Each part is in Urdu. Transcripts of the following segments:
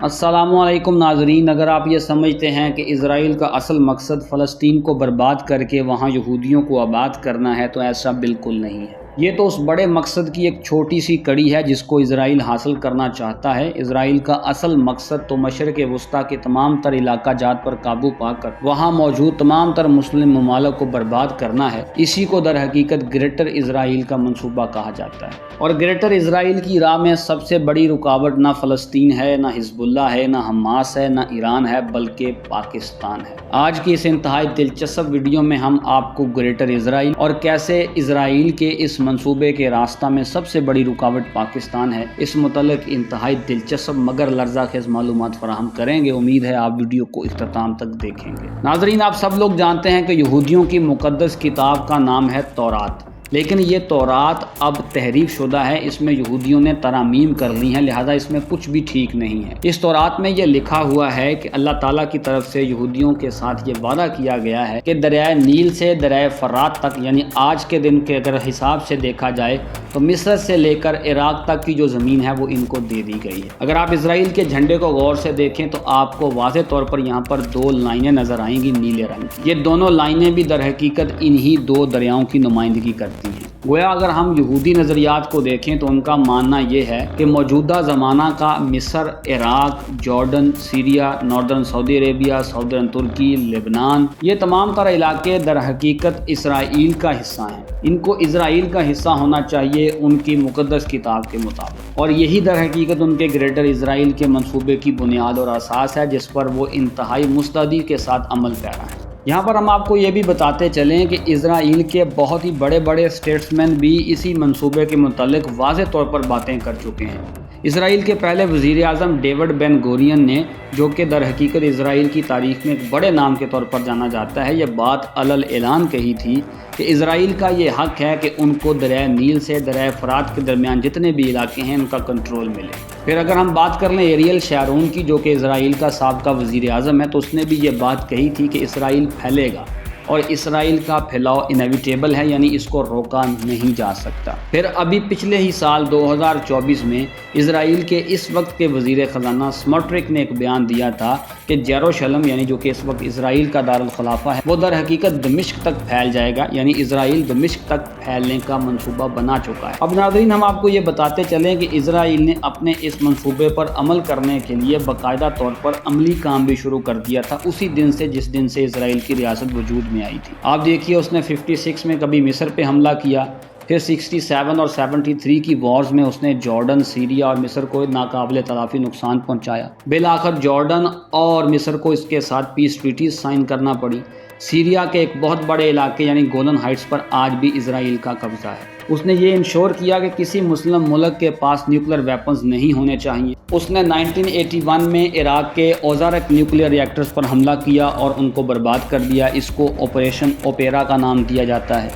السلام علیکم ناظرین، اگر آپ یہ سمجھتے ہیں کہ اسرائیل کا اصل مقصد فلسطین کو برباد کر کے وہاں یہودیوں کو آباد کرنا ہے تو ایسا بالکل نہیں ہے۔ یہ تو اس بڑے مقصد کی ایک چھوٹی سی کڑی ہے جس کو اسرائیل حاصل کرنا چاہتا ہے۔ اسرائیل کا اصل مقصد تو مشرق وسطیٰ کے تمام تر علاقہ جات پر قابو پا کر وہاں موجود تمام تر مسلم ممالک کو برباد کرنا ہے۔ اسی کو در حقیقت گریٹر اسرائیل کا منصوبہ کہا جاتا ہے۔ اور گریٹر اسرائیل کی راہ میں سب سے بڑی رکاوٹ نہ فلسطین ہے، نہ حزب اللہ ہے، نہ حماس ہے، نہ ایران ہے، بلکہ پاکستان ہے۔ آج کی اس انتہائی دلچسپ ویڈیو میں ہم آپ کو گریٹر اسرائیل اور کیسے اسرائیل کے اس منصوبے کے راستہ میں سب سے بڑی رکاوٹ پاکستان ہے، اس متعلق انتہائی دلچسپ مگر لرزہ خیز معلومات فراہم کریں گے۔ امید ہے آپ ویڈیو کو اختتام تک دیکھیں گے۔ ناظرین، آپ سب لوگ جانتے ہیں کہ یہودیوں کی مقدس کتاب کا نام ہے تورات، لیکن یہ تورات اب تحریف شدہ ہے، اس میں یہودیوں نے ترامیم کر لی ہیں، لہٰذا اس میں کچھ بھی ٹھیک نہیں ہے۔ اس تورات میں یہ لکھا ہوا ہے کہ اللہ تعالیٰ کی طرف سے یہودیوں کے ساتھ یہ وعدہ کیا گیا ہے کہ دریائے نیل سے دریائے فرات تک، یعنی آج کے دن کے اگر حساب سے دیکھا جائے تو مصر سے لے کر عراق تک کی جو زمین ہے وہ ان کو دے دی گئی ہے۔ اگر آپ اسرائیل کے جھنڈے کو غور سے دیکھیں تو آپ کو واضح طور پر یہاں پر دو لائنیں نظر آئیں گی نیلے رنگ کی۔ یہ دونوں لائنیں بھی در حقیقت انہی دو دریاؤں کی نمائندگی کرتی ہیں۔ گویا اگر ہم یہودی نظریات کو دیکھیں تو ان کا ماننا یہ ہے کہ موجودہ زمانہ کا مصر، عراق، جارڈن، سیریا، ناردرن سعودی عربیہ، ساؤدرن ترکی، لبنان، یہ تمام تر علاقے در حقیقت اسرائیل کا حصہ ہیں۔ ان کو اسرائیل کا حصہ ہونا چاہیے ان کی مقدس کتاب کے مطابق، اور یہی در حقیقت ان کے گریٹر اسرائیل کے منصوبے کی بنیاد اور اساس ہے جس پر وہ انتہائی مستعدی کے ساتھ عمل پیرا ہے۔ یہاں پر ہم آپ کو یہ بھی بتاتے چلیں کہ اسرائیل کے بہت ہی بڑے بڑے اسٹیٹسمین بھی اسی منصوبے کے متعلق واضح طور پر باتیں کر چکے ہیں۔ اسرائیل کے پہلے وزیر اعظم ڈیوڈ بن گورین نے، جو کہ در حقیقت اسرائیل کی تاریخ میں ایک بڑے نام کے طور پر جانا جاتا ہے، یہ بات علل اعلان کہی تھی کہ اسرائیل کا یہ حق ہے کہ ان کو دریائے نیل سے دریائے فرات کے درمیان جتنے بھی علاقے ہیں ان کا کنٹرول ملے۔ پھر اگر ہم بات کر لیں ایریل شارون کی، جو کہ اسرائیل کا سابقہ وزیر اعظم ہے، تو اس نے بھی یہ بات کہی تھی کہ اسرائیل پھیلے گا اور اسرائیل کا پھیلاؤ انیویٹیبل ہے، یعنی اس کو روکا نہیں جا سکتا۔ پھر ابھی پچھلے ہی سال 2024 میں اسرائیل کے اس وقت کے وزیر خزانہ سموٹرک نے ایک بیان دیا تھا کہ یروشلم، یعنی جو کہ اس وقت اسرائیل کا دارالخلافہ ہے، وہ در حقیقت دمشق تک پھیل جائے گا، یعنی اسرائیل دمشق تک پھیلنے کا منصوبہ بنا چکا ہے۔ اب ناظرین، ہم آپ کو یہ بتاتے چلیں کہ اسرائیل نے اپنے اس منصوبے پر عمل کرنے کے لیے باقاعدہ طور پر عملی کام بھی شروع کر دیا تھا اسی دن سے جس دن سے اسرائیل کی ریاست وجود میں آئی تھی۔ آپ دیکھیے، اس نے 56 میں کبھی مصر پہ حملہ کیا، پھر 67 اور 73 کی وارز میں اس نے جارڈن، سیریا اور مصر کو ناقابل تلافی نقصان پہنچایا۔ بالآخر جارڈن اور مصر کو اس کے ساتھ پیس ٹریٹیز سائن کرنا پڑی۔ سیریا کے ایک بہت بڑے علاقے یعنی گولن ہائٹس پر آج بھی اسرائیل کا قبضہ ہے۔ اس نے یہ انشور کیا کہ کسی مسلم ملک کے پاس نیوکلیر ویپنز نہیں ہونے چاہیے۔ اس نے 1981 میں عراق کے اوزارک نیوکلیر ری ایکٹرز پر حملہ کیا اور ان کو برباد کر دیا۔ اس کو آپریشن اوپیرا کا نام دیا جاتا ہے۔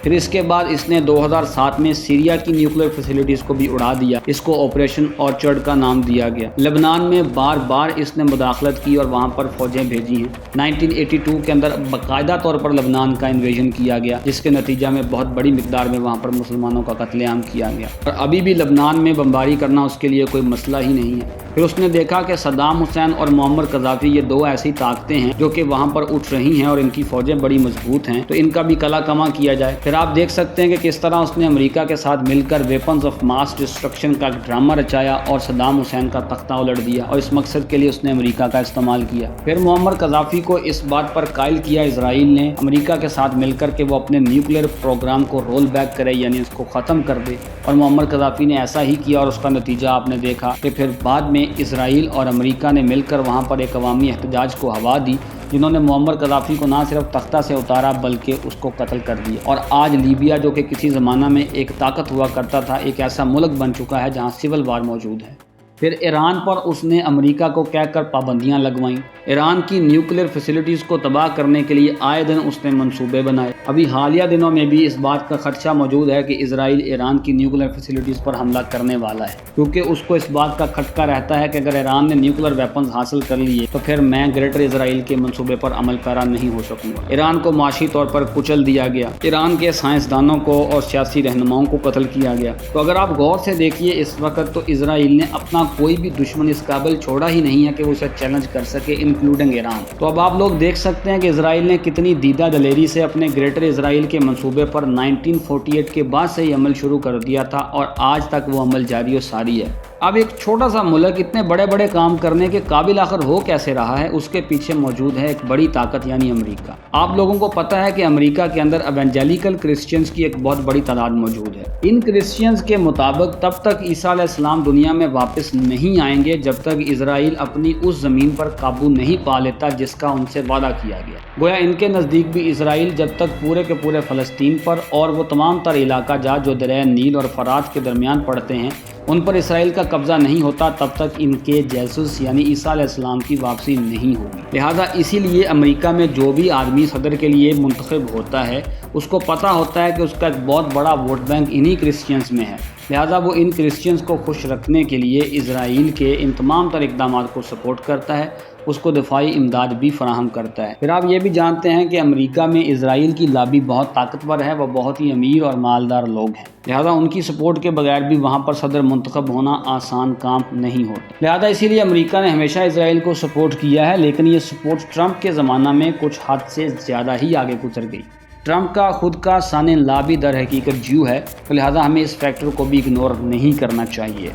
پھر اس کے بعد اس نے 2007 میں سیریا کی نیوکلیر فیسلٹیز کو بھی اڑا دیا، اس کو آپریشن آرچرڈ کا نام دیا گیا۔ لبنان میں بار بار اس نے مداخلت کی اور وہاں پر فوجیں بھیجی ہیں۔ 1982 کے اندر باقاعدہ طور پر لبنان کا انویژن کیا گیا، جس کے نتیجہ میں بہت بڑی مقدار میں وہاں پر مسلمانوں کا قتل عام کیا گیا، اور ابھی بھی لبنان میں بمباری کرنا اس کے لیے کوئی مسئلہ ہی نہیں ہے۔ پھر اس نے دیکھا کہ صدام حسین اور معمر قذافی، یہ دو ایسی طاقتیں ہیں جو کہ وہاں پر اٹھ رہی ہیں اور ان کی فوجیں بڑی مضبوط ہیں، تو ان کا بھی کلا کما کیا جائے۔ پھر آپ دیکھ سکتے ہیں کہ کس طرح اس نے امریکہ کے ساتھ مل کر ویپنز آف ماس ڈسٹرکشن کا ڈرامہ رچایا اور صدام حسین کا تختہ الٹ دیا، اور اس مقصد کے لیے اس نے امریکہ کا استعمال کیا۔ پھر معمر قذافی کو اس بات پر قائل کیا اسرائیل نے امریکہ کے ساتھ مل کر کہ وہ اپنے نیوکلیر پروگرام کو رول بیک کرے، یعنی اس کو ختم کر دے، اور معمر قذافی نے ایسا ہی کیا، اور اس کا نتیجہ آپ نے دیکھا کہ پھر بعد میں اسرائیل اور امریکہ نے مل کر وہاں پر ایک عوامی احتجاج کو ہوا دی، جنہوں نے معمر قذافی کو نہ صرف تختہ سے اتارا بلکہ اس کو قتل کر دیا۔ اور آج لیبیا، جو کہ کسی زمانہ میں ایک طاقت ہوا کرتا تھا، ایک ایسا ملک بن چکا ہے جہاں سول وار موجود ہے۔ پھر ایران پر اس نے امریکہ کو کہہ کر پابندیاں لگوائیں۔ ایران کی نیوکلیر فیسلٹیز کو تباہ کرنے کے لیے آئے دن اس نے منصوبے بنائے۔ ابھی حالیہ دنوں میں بھی اس بات کا خدشہ موجود ہے کہ اسرائیل ایران کی نیوکلیر فیسلٹیز پر حملہ کرنے والا ہے، کیونکہ اس کو اس بات کا کھٹکا رہتا ہے کہ اگر ایران نے نیوکلیر ویپنز حاصل کر لیے تو پھر میں گریٹر اسرائیل کے منصوبے پر عمل پیرا نہیں ہو سکوں گا۔ ایران کو معاشی طور پر کچل دیا گیا، ایران کے سائنسدانوں کو اور سیاسی رہنماؤں کو قتل کیا گیا۔ تو اگر آپ غور سے دیکھیے، اس وقت تو اسرائیل نے اپنا یہاں کوئی بھی دشمن اس قابل چھوڑا ہی نہیں ہے کہ وہ اسے چیلنج کر سکے، انکلوڈنگ ایران۔ تو اب آپ لوگ دیکھ سکتے ہیں کہ اسرائیل نے کتنی دیدہ دلیری سے اپنے گریٹر اسرائیل کے منصوبے پر 1948 کے بعد سے ہی عمل شروع کر دیا تھا اور آج تک وہ عمل جاری و ساری ہے۔ اب ایک چھوٹا سا ملک اتنے بڑے بڑے کام کرنے کے قابل آخر ہو کیسے رہا ہے؟ اس کے پیچھے موجود ہے ایک بڑی طاقت، یعنی امریکہ۔ آپ لوگوں کو پتہ ہے کہ امریکہ کے اندر ایونجیلیکل کرسچنز کی ایک بہت بڑی تعداد موجود ہے۔ ان کرسچنز کے مطابق تب تک عیسیٰ علیہ السلام دنیا میں واپس نہیں آئیں گے جب تک اسرائیل اپنی اس زمین پر قابو نہیں پا لیتا جس کا ان سے وعدہ کیا گیا۔ گویا ان کے نزدیک بھی اسرائیل جب تک پورے کے پورے فلسطین پر اور وہ تمام تر علاقہ جات جو دریائے نیل اور فرات کے درمیان پڑتے ہیں ان پر اسرائیل کا قبضہ نہیں ہوتا، تب تک ان کے جیسوس یعنی عیسیٰ علیہ السلام کی واپسی نہیں ہوگی۔ لہٰذا اسی لیے امریکہ میں جو بھی آدمی صدر کے لیے منتخب ہوتا ہے اس کو پتہ ہوتا ہے کہ اس کا ایک بہت بڑا ووٹ بینک انہی کرسچنز میں ہے، لہٰذا وہ ان کرسچنز کو خوش رکھنے کے لیے اسرائیل کے ان تمام تر اقدامات کو سپورٹ کرتا ہے، اس کو دفاعی امداد بھی فراہم کرتا ہے۔ پھر آپ یہ بھی جانتے ہیں کہ امریکہ میں اسرائیل کی لابی بہت طاقتور ہے، وہ بہت ہی امیر اور مالدار لوگ ہیں، لہٰذا ان کی سپورٹ کے بغیر بھی وہاں پر صدر منتخب ہونا آسان کام نہیں ہوتا۔ لہٰذا اسی لیے امریکہ نے ہمیشہ اسرائیل کو سپورٹ کیا ہے، لیکن یہ سپورٹ ٹرمپ کے زمانہ میں کچھ حد سے زیادہ ہی آگے گزر گئی۔ ٹرمپ کا خود کا سان لابی در حقیقت جیو ہے، تو لہٰذا ہمیں اس فیکٹر کو بھی اگنور نہیں کرنا چاہیے۔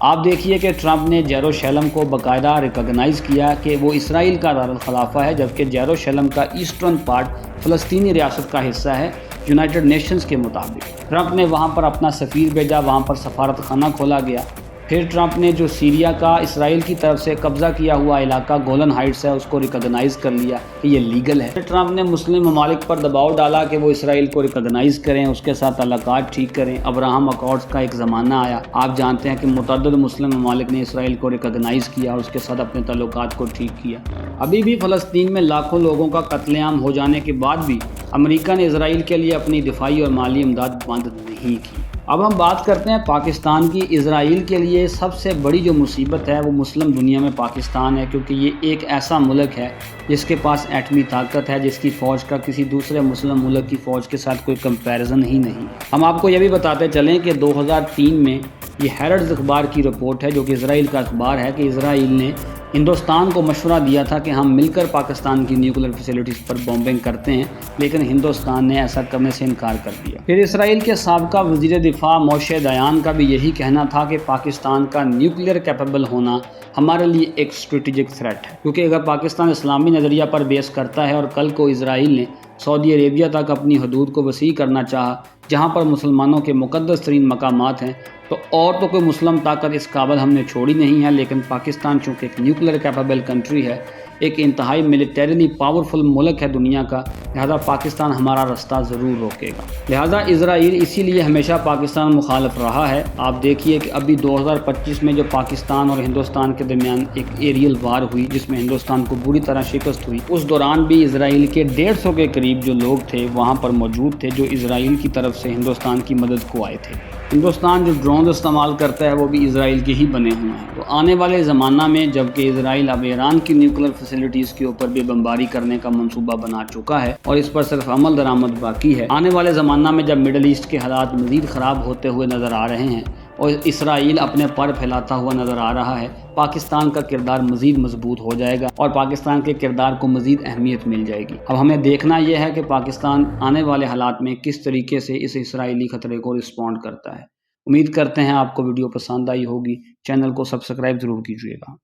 آپ دیکھیے کہ ٹرمپ نے یروشلم کو باقاعدہ ریکگنائز کیا کہ وہ اسرائیل کا دارالخلافہ ہے، جبکہ یروشلم کا ایسٹرن پارٹ فلسطینی ریاست کا حصہ ہے یونائٹڈ نیشنز کے مطابق۔ ٹرمپ نے وہاں پر اپنا سفیر بھیجا، وہاں پر سفارت خانہ کھولا گیا۔ پھر ٹرمپ نے جو سیریا کا اسرائیل کی طرف سے قبضہ کیا ہوا علاقہ گولن ہائٹس ہے اس کو ریکگنائز کر لیا کہ یہ لیگل ہے۔ پھر ٹرمپ نے مسلم ممالک پر دباؤ ڈالا کہ وہ اسرائیل کو ریکگنائز کریں، اس کے ساتھ تعلقات ٹھیک کریں۔ ابراہم اکارڈز کا ایک زمانہ آیا، آپ جانتے ہیں کہ متعدد مسلم ممالک نے اسرائیل کو ریکگنائز کیا اور اس کے ساتھ اپنے تعلقات کو ٹھیک کیا۔ ابھی بھی فلسطین میں لاکھوں لوگوں کا قتل عام ہو جانے کے بعد بھی امریکہ نے اسرائیل کے لیے اپنی دفاعی اور مالی امداد بند نہیں کی۔ اب ہم بات کرتے ہیں پاکستان کی۔ اسرائیل کے لیے سب سے بڑی جو مصیبت ہے وہ مسلم دنیا میں پاکستان ہے، کیونکہ یہ ایک ایسا ملک ہے جس کے پاس ایٹمی طاقت ہے، جس کی فوج کا کسی دوسرے مسلم ملک کی فوج کے ساتھ کوئی کمپیریزن ہی نہیں۔ ہم آپ کو یہ بھی بتاتے چلیں کہ 2003 میں یہ ہیرڈز اخبار کی رپورٹ ہے جو کہ اسرائیل کا اخبار ہے کہ اسرائیل نے ہندوستان کو مشورہ دیا تھا کہ ہم مل کر پاکستان کی نیوکلیر فیسلٹیز پر بمبنگ کرتے ہیں، لیکن ہندوستان نے ایسا کرنے سے انکار کر دیا۔ پھر اسرائیل کے سابقہ وزیر دفاع موشے دیان کا بھی یہی کہنا تھا کہ پاکستان کا نیوکلیر کیپیبل ہونا ہمارے لیے ایک اسٹریٹجک تھریٹ ہے، کیونکہ اگر پاکستان اسلامی نظریہ پر بیس کرتا ہے اور کل کو اسرائیل نے سعودی عربیہ تک اپنی حدود کو وسیع کرنا چاہا جہاں پر مسلمانوں کے مقدس ترین مقامات ہیں، تو کوئی مسلم طاقت اس قابل ہم نے چھوڑی نہیں ہے، لیکن پاکستان چونکہ ایک نیوکلیر کیپیبل کنٹری ہے، ایک انتہائی ملیٹریلی پاورفل ملک ہے دنیا کا، لہذا پاکستان ہمارا رستہ ضرور روکے گا۔ لہذا اسرائیل اسی لیے ہمیشہ پاکستان مخالف رہا ہے۔ آپ دیکھیے کہ ابھی 2025 میں جو پاکستان اور ہندوستان کے درمیان ایک ایریل وار ہوئی جس میں ہندوستان کو بری طرح شکست ہوئی، اس دوران بھی اسرائیل کے 150 کے قریب جو لوگ تھے وہاں پر موجود تھے جو اسرائیل کی طرف سے ہندوستان کی مدد کو آئے تھے۔ ہندوستان جو ڈرونز استعمال کرتا ہے وہ بھی اسرائیل کے ہی بنے ہوئے ہیں۔ تو آنے والے زمانہ میں جبکہ اسرائیل اب ایران کی نیوکلیر فیسلٹیز کے اوپر بھی بمباری کرنے کا منصوبہ بنا چکا ہے اور اس پر صرف عمل درآمد باقی ہے، آنے والے زمانہ میں جب مڈل ایسٹ کے حالات مزید خراب ہوتے ہوئے نظر آ رہے ہیں اور اسرائیل اپنے پر پھیلاتا ہوا نظر آ رہا ہے، پاکستان کا کردار مزید مضبوط ہو جائے گا اور پاکستان کے کردار کو مزید اہمیت مل جائے گی۔ اب ہمیں دیکھنا یہ ہے کہ پاکستان آنے والے حالات میں کس طریقے سے اس اسرائیلی خطرے کو رسپونڈ کرتا ہے۔ امید کرتے ہیں آپ کو ویڈیو پسند آئی ہوگی، چینل کو سبسکرائب ضرور کیجیے گا۔